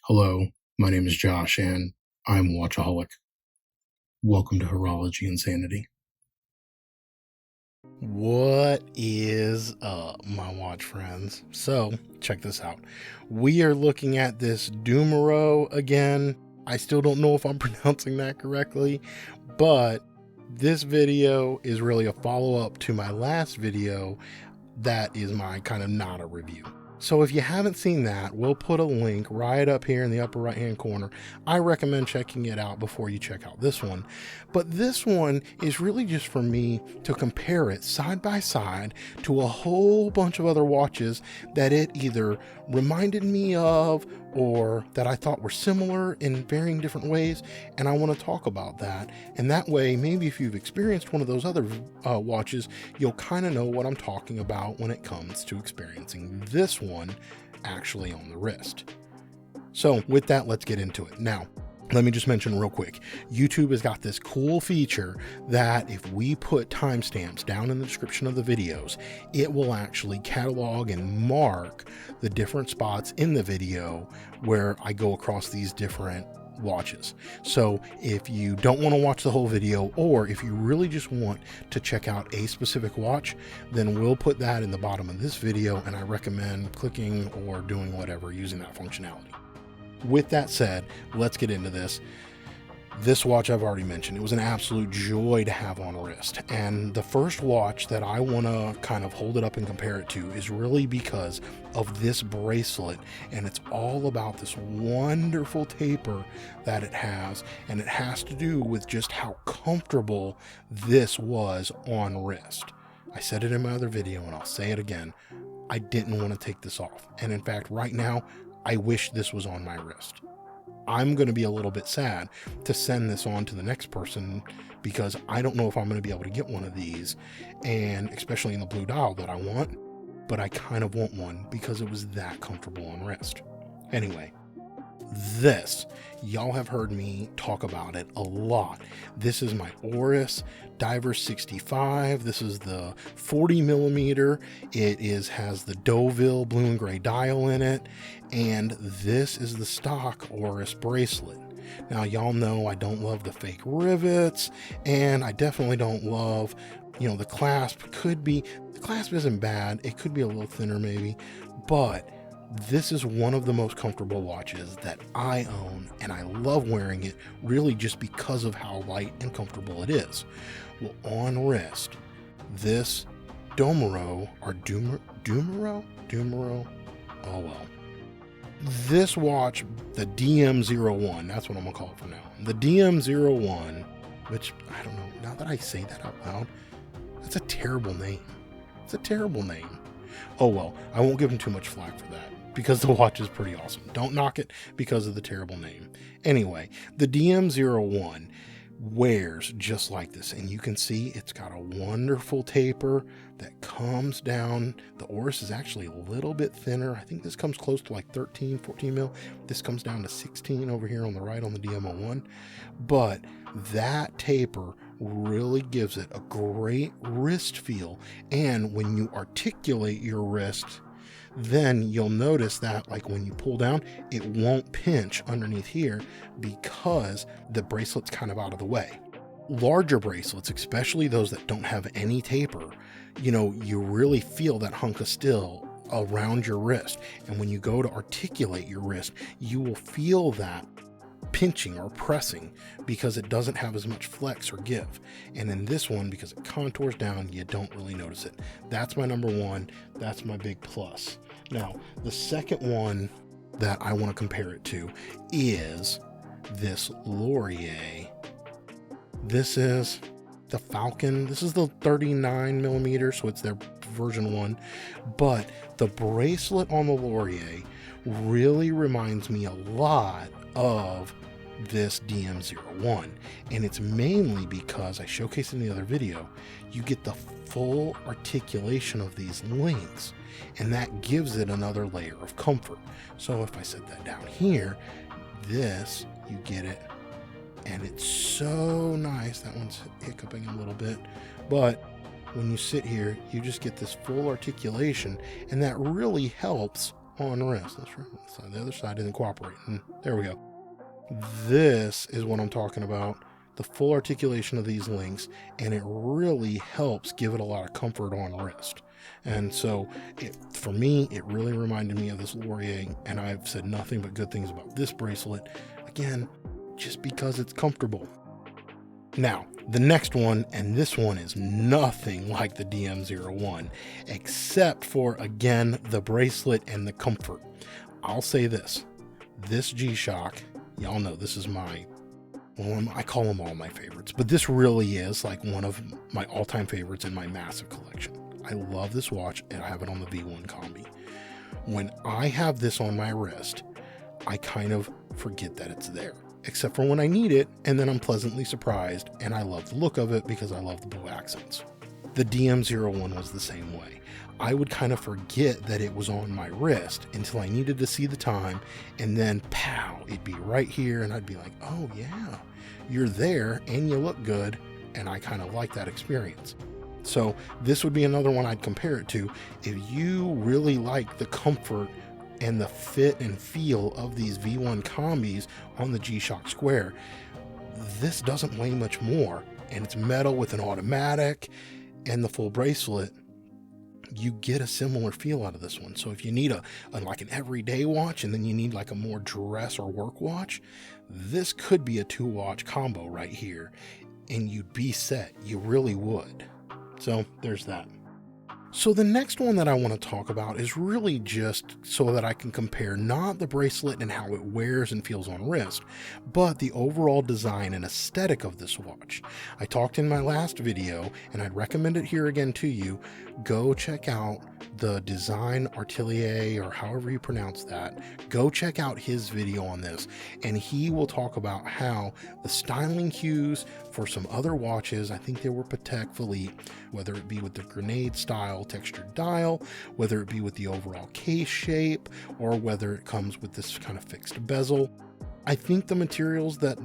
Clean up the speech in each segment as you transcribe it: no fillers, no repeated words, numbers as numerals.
Hello, my name is Josh, and I'm a watchaholic. Welcome to Horology Insanity. What is up, my watch friends? So, check this out. We are looking at this Dumoreau again. I still don't know if I'm pronouncing that correctly, but this video is really a follow-up to my last video that is my kind of not a review. So if you haven't seen that, we'll put a link right up here in the upper right hand corner. I recommend checking it out before you check out this one. But this one is really just for me to compare it side by side to a whole bunch of other watches that it either reminded me of or that I thought were similar in varying different ways, and I want to talk about that. And that way, maybe if you've experienced one of those other watches, you'll kind of know what I'm talking about when it comes to experiencing this one actually on the wrist. So with that, let's get into it. Now, let me just mention real quick, YouTube has got this cool feature that if we put timestamps down in the description of the videos, it will actually catalog and mark the different spots in the video where I go across these different watches. So if you don't want to watch the whole video, or if you really just want to check out a specific watch, then we'll put that in the bottom of this video, and I recommend clicking or doing whatever using that functionality. With that said, let's get into this. This watch I've already mentioned. It was an absolute joy to have on wrist. And the first watch that I want to kind of hold it up and compare it to is really because of this bracelet. And it's all about this wonderful taper that it has. And it has to do with just how comfortable this was on wrist. I said it in my other video and I'll say it again. I didn't want to take this off. And in fact, right now, I wish this was on my wrist. I'm going to be a little bit sad to send this on to the next person because I don't know if I'm going to be able to get one of these, and especially in the blue dial that I want, but I kind of want one because it was that comfortable on wrist. Anyway, this, y'all have heard me talk about it a lot. This is my Oris Diver 65. This is the 40 millimeter. It has the Deauville blue and gray dial in it, and this is the stock Oris bracelet. Now, y'all know I don't love the fake rivets, and I definitely don't love, the clasp. The clasp isn't bad. It could be a little thinner maybe, but this is one of the most comfortable watches that I own, and I love wearing it really just because of how light and comfortable it is. Well, on wrist, this Dumoreau, oh well. This watch, the DM01, that's what I'm gonna call it for now. The DM01, which, I don't know, now that I say that out loud, that's a terrible name. It's a terrible name. Oh well, I won't give him too much flack for that because the watch is pretty awesome. Don't knock it because of the terrible name. Anyway, the DM01 wears just like this, and you can see it's got a wonderful taper that comes down. The Oris is actually a little bit thinner. I think this comes close to like 13, 14 mil. This comes down to 16 over here on the right on the DM01. But that taper really gives it a great wrist feel, and when you articulate your wrist, then you'll notice that like when you pull down, it won't pinch underneath here because the bracelet's kind of out of the way. Larger bracelets, especially those that don't have any taper, you really feel that hunk of steel around your wrist, and when you go to articulate your wrist, you will feel that pinching or pressing because it doesn't have as much flex or give. And in this one, because it contours down, you don't really notice it. That's my number one. That's my big plus. Now, the second one that I want to compare it to is this Laurier. This is the Falcon. This is the 39 millimeter, so it's their version 1. But the bracelet on the Laurier really reminds me a lot of this DM01, and it's mainly because I showcased in the other video, you get the full articulation of these links, and that gives it another layer of comfort. So if I set that down here, this, you get it, and it's so nice. That one's hiccuping a little bit, but when you sit here, you just get this full articulation, and that really helps on wrist. That's right. The other side didn't cooperate. There we go. This is what I'm talking about. The full articulation of these links, and it really helps give it a lot of comfort on wrist. And so for me, it really reminded me of this Laurier, and I've said nothing but good things about this bracelet, again, just because it's comfortable. Now, the next one, and this one is nothing like the DM01, except for, again, the bracelet and the comfort. I'll say this G-Shock, y'all know this is I call them all my favorites, but this really is like one of my all-time favorites in my massive collection. I love this watch, and I have it on the V1 Combi. When I have this on my wrist, I kind of forget that it's there, except for when I need it, and then I'm pleasantly surprised, and I love the look of it because I love the blue accents. The DM01 was the same way. I would kind of forget that it was on my wrist until I needed to see the time, and then pow, it'd be right here, and I'd be like, oh yeah, you're there, and you look good, and I kind of like that experience. So this would be another one I'd compare it to. If you really like the comfort and the fit and feel of these V1 Combis on the G-Shock Square, this doesn't weigh much more, and it's metal with an automatic and the full bracelet. You get a similar feel out of this one. So if you need like an everyday watch, and then you need like a more dress or work watch, this could be a 2-watch combo right here, and you'd be set. You really would. So there's that. So the next one that I want to talk about is really just so that I can compare not the bracelet and how it wears and feels on wrist, but the overall design and aesthetic of this watch. I talked in my last video, and I'd recommend it here again to you. Go check out the Design Atelier, or however you pronounce that. Go check out his video on this, and he will talk about how the styling cues for some other watches, I think they were Patek Philippe, whether it be with the grenade style textured dial, whether it be with the overall case shape, or whether it comes with this kind of fixed bezel. I think the materials that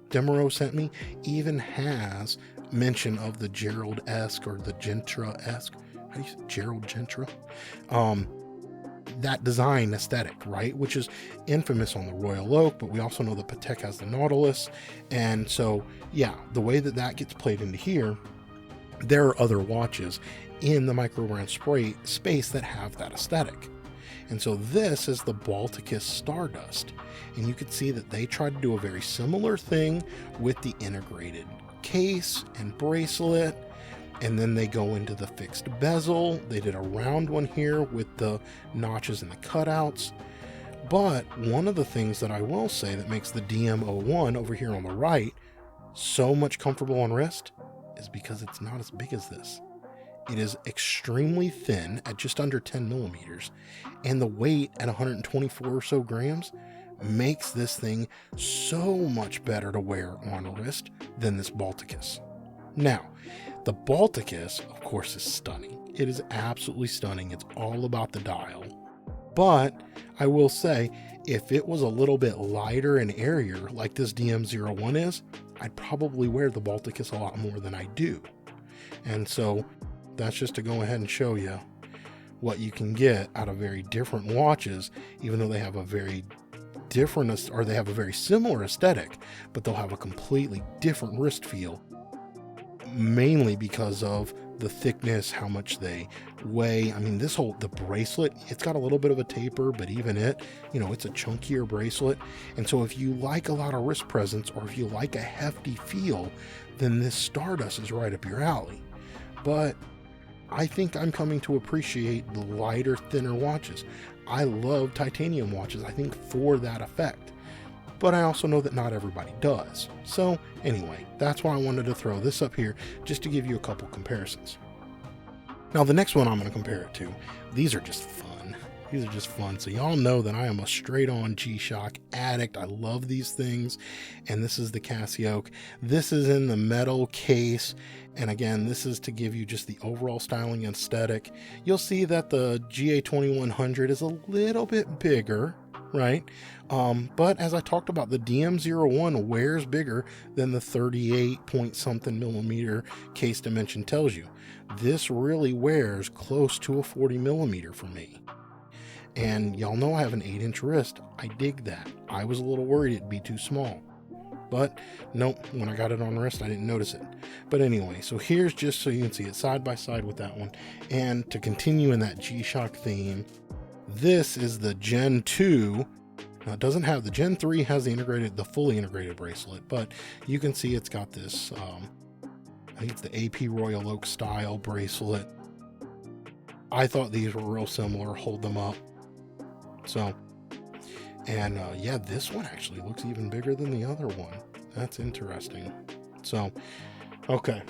Dumoreau sent me even has mention of the Gerald-esque or the Gentra-esque. How do you say Gerald Gentra? That design aesthetic, right? Which is infamous on the Royal Oak, but we also know that Patek has the Nautilus. And so, yeah, the way that gets played into here, there are other watches in the microbrand space that have that aesthetic. And so this is the Balticus Stardust. And you can see that they tried to do a very similar thing with the integrated case and bracelet. And then they go into the fixed bezel. They did a round one here with the notches and the cutouts. But one of the things that I will say that makes the DM01 over here on the right so much comfortable on wrist is because it's not as big as this. It is extremely thin at just under 10 millimeters, and the weight at 124 or so grams makes this thing so much better to wear on wrist than this Balticus. Now, the Balticus, of course, is stunning. It is absolutely stunning. It's all about the dial. But I will say, if it was a little bit lighter and airier like this DM01 is, I'd probably wear the Balticus a lot more than I do. And so that's just to go ahead and show you what you can get out of very different watches, even though they have a very different, or they have a very similar aesthetic, but they'll have a completely different wrist feel, mainly because of the thickness, how much they weigh. I mean, the bracelet, it's got a little bit of a taper, but even it's a chunkier bracelet. And so if you like a lot of wrist presence, or if you like a hefty feel, then this Stardust is right up your alley. But I think I'm coming to appreciate the lighter, thinner watches. I love titanium watches, I think, for that effect. But I also know that not everybody does. So anyway, that's why I wanted to throw this up here, just to give you a couple comparisons. Now the next one I'm going to compare it to, these are just fun. These are just fun. So y'all know that I am a straight on G-Shock addict. I love these things. And this is the Casioak. This is in the metal case. And again, this is to give you just the overall styling and aesthetic. You'll see that the GA2100 is a little bit bigger, right? But as I talked about, the DM01 wears bigger than the 38 point something millimeter case dimension tells you. This really wears close to a 40 millimeter for me. And y'all know I have an 8-inch wrist. I dig that. I was a little worried it'd be too small. But nope, when I got it on wrist, I didn't notice it. But anyway, so here's just so you can see it side by side with that one. And to continue in that G-Shock theme, this is the Gen 2. Now it doesn't have, the Gen 3 has the fully integrated bracelet, but you can see it's got this, I think it's the AP Royal Oak style bracelet. I thought these were real similar, hold them up. So, and yeah, this one actually looks even bigger than the other one. That's interesting. So, okay.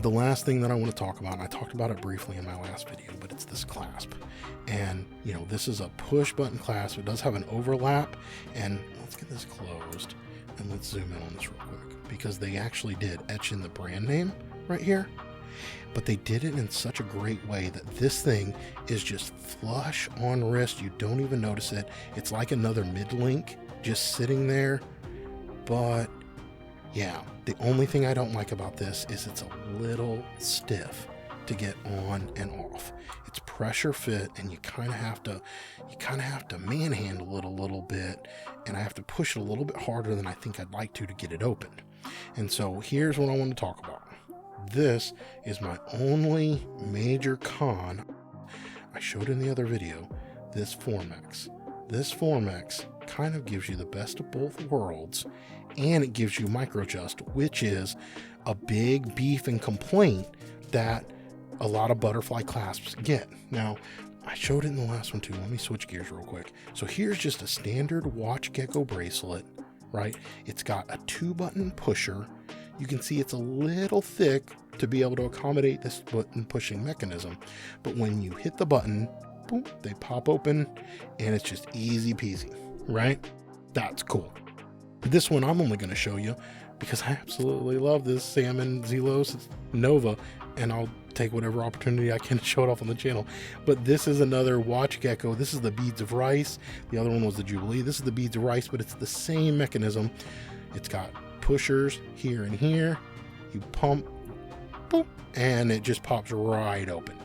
The last thing that I want to talk about, and I talked about it briefly in my last video, but it's this clasp. And, you know, this is a push button clasp. It does have an overlap. And let's get this closed and let's zoom in on this real quick, because they actually did etch in the brand name right here. But they did it in such a great way that this thing is just flush on wrist. You don't even notice it. It's like another mid-link just sitting there. But yeah, the only thing I don't like about this is it's a little stiff to get on and off. It's pressure fit, and you kind of have to manhandle it a little bit, and I have to push it a little bit harder than I think I'd like to get it open. And so here's what I want to talk about. This is my only major con. I showed in the other video, this Formex. This Formex kind of gives you the best of both worlds, and it gives you micro-adjust, which is a big beef and complaint that a lot of butterfly clasps get. Now, I showed it in the last one too. Let me switch gears real quick. So here's just a standard WatchGecko bracelet, right? It's got a 2-button pusher. You can see it's a little thick to be able to accommodate this button pushing mechanism. But when you hit the button, boom, they pop open, and it's just easy peasy, right? That's cool. This one I'm only going to show you because I absolutely love this Salmon Zelos Nova, and I'll take whatever opportunity I can to show it off on the channel. But this is another WatchGecko. This is the Beads of Rice. The other one was the Jubilee. This is the Beads of Rice, but it's the same mechanism. It's got pushers here and here. You pump, boop, and it just pops right open.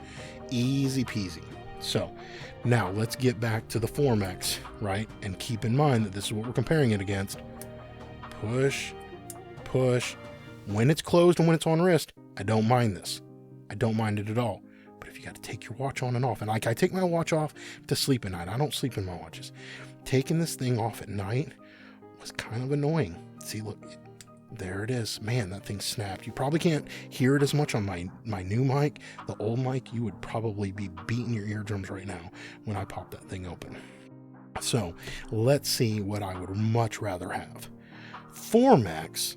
Easy peasy. So now let's get back to the Formex, right? And keep in mind that this is what we're comparing it against. Push, push. When it's closed and when it's on wrist, I don't mind this. I don't mind it at all. But if you got to take your watch on and off, and like I take my watch off to sleep at night. I don't sleep in my watches. Taking this thing off at night was kind of annoying. See, look, there it is. Man, that thing snapped. You probably can't hear it as much on my new mic. The old mic, you would probably be beating your eardrums right now when I pop that thing open. So let's see what I would much rather have. Formex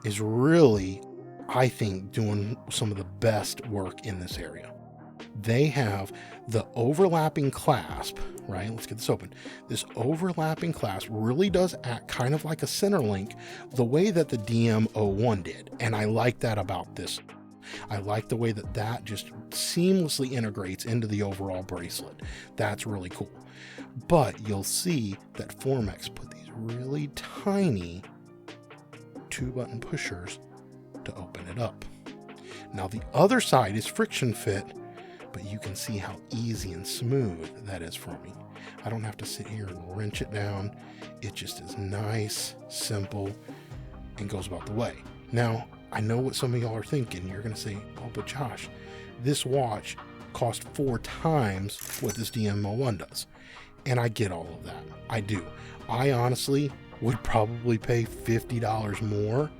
is really, I think, doing some of the best work in this area. They have the overlapping clasp, right? Let's get this open. This overlapping clasp really does act kind of like a center link the way that the DM01 did. And I like that about this. I like the way that that just seamlessly integrates into the overall bracelet. That's really cool. But you'll see that Formex put these really tiny 2-button pushers to open it up. Now the other side is friction fit, but you can see how easy and smooth that is for me. I don't have to sit here and wrench it down. It just is nice, simple, and goes about the way. Now, I know what some of y'all are thinking. You're going to say, oh, but Josh, this watch cost 4 times what this DM01 does. And I get all of that. I do. I honestly would probably pay $50 more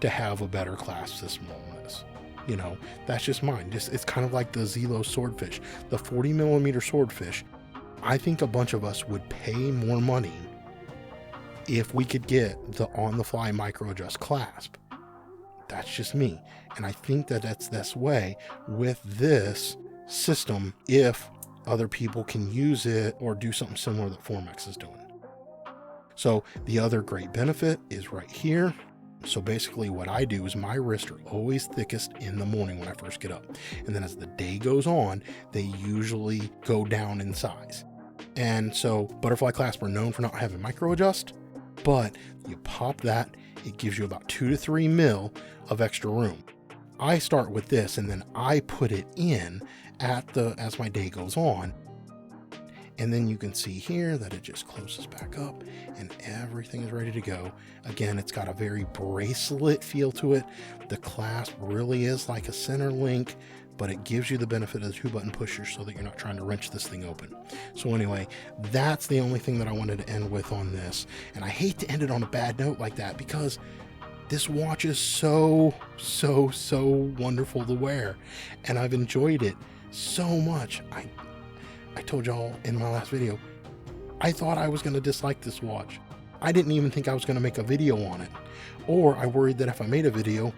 to have a better clasp system on this. You know, that's just mine. It's kind of like the Zelo swordfish, the 40mm swordfish. I think a bunch of us would pay more money if we could get the on-the-fly micro-adjust clasp. That's just me. And I think that that's this way with this system if other people can use it or do something similar that Formex is doing. So the other great benefit is right here. So basically what I do is my wrists are always thickest in the morning when I first get up. And then as the day goes on, they usually go down in size. And so butterfly clasps are known for not having micro adjust, but you pop that, it gives you about 2 to 3 mil of extra room. I start with this and then I put it in as my day goes on. And then you can see here that it just closes back up and everything is ready to go. Again, it's got a very bracelet feel to it. The clasp really is like a center link, but it gives you the benefit of the 2-button pushers so that you're not trying to wrench this thing open. So anyway, that's the only thing that I wanted to end with on this. And I hate to end it on a bad note like that because this watch is so wonderful to wear. And I've enjoyed it so much. I told y'all in my last video, I thought I was going to dislike this watch. I didn't even think I was going to make a video on it. Or I worried that if I made a video,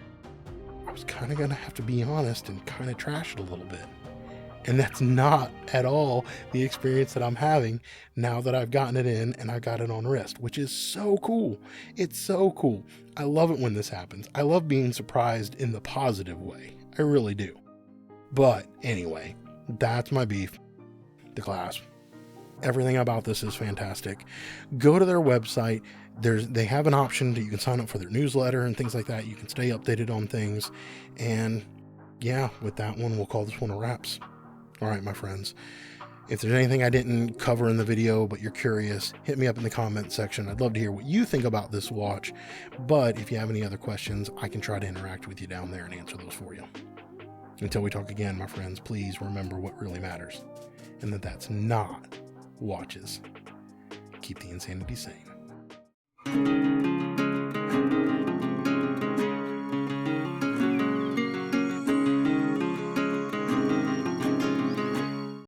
I was kind of going to have to be honest and kind of trash it a little bit. And that's not at all the experience that I'm having now that I've gotten it in and I got it on wrist, which is so cool. It's so cool. I love it when this happens. I love being surprised in the positive way. I really do. But anyway, that's my beef. The clasp. Everything about this is fantastic. Go to their website. They have an option that you can sign up for their newsletter and things like that. You can stay updated on things. And yeah, with that one, we'll call this one a wraps. All right, my friends. If there's anything I didn't cover in the video, but you're curious, hit me up in the comment section. I'd love to hear what you think about this watch. But if you have any other questions, I can try to interact with you down there and answer those for you. Until we talk again, my friends, please remember what really matters. And that's not watches. Keep the insanity sane.